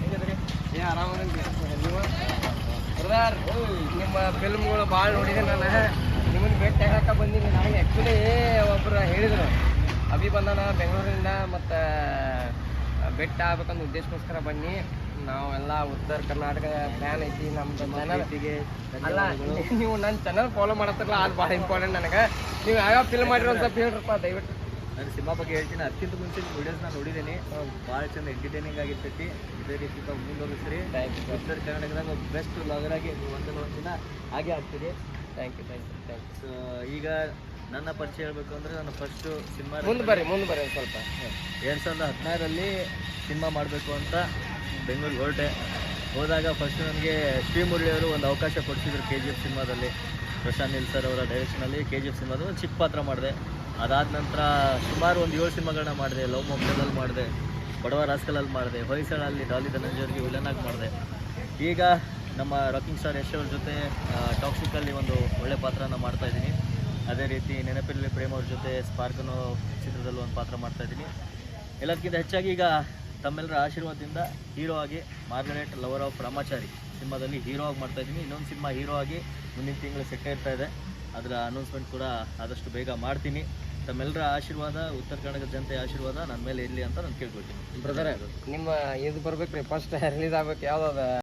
ಹೇಗಿದ್ರಿ? ಆರಾಮದ್ರಿ ನೀವು? ಬ್ರದರ್, ನಿಮ್ಮ ಫಿಲ್ಮ್ಗಳು ಭಾಳ ನೋಡಿದೆ ನಾನು. ನಿಮ್ಮನ್ನು ಭೇಟಿ ಆಗಕ್ಕೆ ಬಂದೀನಿ. ನನಗೆ ಆ್ಯಕ್ಚುಲಿ ಒಬ್ಬರು ಹೇಳಿದರು, ಅಭಿ ಬಂದಾನ ಬೆಂಗಳೂರಿಂದ, ಮತ್ತು ಭೇಟಿ ಆಗ್ಬೇಕಂತ ಉದ್ದೇಶಕ್ಕೋಸ್ಕರ ಬನ್ನಿ. ನಾವೆಲ್ಲ ಉತ್ತರ ಕರ್ನಾಟಕ ಫ್ಯಾನ್ ಐತಿ ನಮ್ದು ಚಾನಲ್. ಅಲ್ಲ, ನೀವು ನನ್ನ ಚಾನಲ್ ಫಾಲೋ ಮಾಡತ್ತಿರಲ್ಲ, ಅದು ಭಾಳ ಇಂಪಾರ್ಟೆಂಟ್ ನನಗೆ. ನೀವು ಯಾವ ಫಿಲ್ಮ್ ಮಾಡಿರೋ ಅಂತ ಸ್ವಲ್ಪ ಹೇಳ್ರಪ್ಪ ದಯವಿಟ್ಟು. ನಾನು ಸಿನಿಮಾ ಬಗ್ಗೆ ಹೇಳ್ತೀನಿ. ಅದಕ್ಕಿಂತ ಮುಂಚೆ ವಿಡಿಯೋಸ್ನ ನೋಡಿದ್ದೀನಿ, ಭಾಳ ಚಂದ ಎಂಟರ್ಟೈನಿಂಗ್ ಆಗಿರ್ತೈತಿ. ಇದೇ ರೀತಿ ಮುಂದುವರಿಸ್ರಿ. ಉತ್ತರ ಕರ್ನಾಟಕದಾಗ ಬೆಸ್ಟ್ ವ್ಲಾಗರ್ ಆಗಿ ಒಂದಲ್ಲ ಒಂದು ದಿನ ಹಾಗೆ ಆಗ್ತೀರಿ. Thank you. ಸೊ ಈಗ ನನ್ನ ಪರಿಚಯ ಹೇಳಬೇಕು ಅಂದರೆ, ನಾನು ಫಸ್ಟು ಸಿನಿಮಾ ಮುಂದೆ ಬರ್ರಿ ಸ್ವಲ್ಪ. 2016ರಲ್ಲಿ ಸಿನಿಮಾ ಮಾಡಬೇಕು ಅಂತ ಬೆಂಗಳೂರಿಗೆ ಹೊರಟೆ. ಹೋದಾಗ ಫಸ್ಟ್ ನನಗೆ ಶ್ರೀಮುರಳಿಯವರು ಒಂದು ಅವಕಾಶ ಕೊಡಿಸಿದ್ರು KGF ಸಿನಿಮಾದಲ್ಲಿ. ಪ್ರಶಾಂತ್ ನೀಲ್ ಸರ್ ಅವರ ಡೈರೆಕ್ಷನಲ್ಲಿ KGF ಸಿನಿಮಾದ ಒಂದು ಚಿಕ್ಕ ಪಾತ್ರ ಮಾಡಿದೆ. ಅದಾದ ನಂತರ ಸುಮಾರು ಒಂದು 7 ಸಿನಿಮಾಗಳನ್ನ ಮಾಡಿದೆ. ಲವ್ ಮೊಬೈಲಲ್ಲಿ ಮಾಡಿದೆ, ಬಡವ ರಾಸ್ಕಲಲ್ಲಿ ಮಾಡಿದೆ, ಹೊಯ್ಸಳಲ್ಲಿ ಡಾಲಿ ಧನಂಜಯವ್ರಿಗೆ ವಿಲನಾಗಿ ಮಾಡಿದೆ. ಈಗ ನಮ್ಮ ರಾಕಿಂಗ್ ಸ್ಟಾರ್ ಯಶ್ ಅವ್ರ ಜೊತೆ ಟಾಕ್ಸಿಕಲ್ಲಿ ಒಂದು ಒಳ್ಳೆ ಪಾತ್ರನ ಮಾಡ್ತಾಯಿದ್ದೀನಿ. ಅದೇ ರೀತಿ ನೆನಪಿನಲ್ಲಿ ಪ್ರೇಮ್ ಅವ್ರ ಜೊತೆ ಸ್ಪಾರ್ಕ್ ಅನ್ನೋ ಚಿತ್ರದಲ್ಲೂ ಒಂದು ಪಾತ್ರ ಮಾಡ್ತಾಯಿದ್ದೀನಿ. ಎಲ್ಲದಕ್ಕಿಂತ ಹೆಚ್ಚಾಗಿ ಈಗ ತಮ್ಮೆಲ್ಲರ ಆಶೀರ್ವಾದದಿಂದ ಹೀರೋ ಆಗಿ ಮಾರ್ಗರೇಟ್ ಲವರ್ ಆಫ್ ರಾಮಾಚಾರಿ ಸಿನಿಮಾದಲ್ಲಿ ಹೀರೋ ಆಗಿ ಮಾಡ್ತಾಯಿದ್ದೀನಿ. ಇನ್ನೊಂದು ಸಿನಿಮಾ ಹೀರೋ ಆಗಿ ಮುಂದಿನ ತಿಂಗಳು ಸೆಟ್ ಇರ್ತಾಯಿದೆ. ಅದರ ಅನೌನ್ಸ್ಮೆಂಟ್ ಕೂಡ ಆದಷ್ಟು ಬೇಗ ಮಾಡ್ತೀನಿ. ತಮ್ಮೆಲ್ಲರ ಆಶೀರ್ವಾದ, ಉತ್ತರ ಕರ್ನಾಟಕದ ಜನತೆಯ ಆಶೀರ್ವಾದ ನನ್ನ ಮೇಲೆ ಇರಲಿ ಅಂತ ನಾನು ಕೇಳ್ಕೊಳ್ತೀನಿ. ಬ್ರದರ್, ನಿಮ್ಮ ಇದು ಬರ್ಬೇಕು ರೀ, ಫಸ್ಟ್ ರಿಲೀಸ್ ಆಗ್ಬೇಕು. ಯಾವ್ದು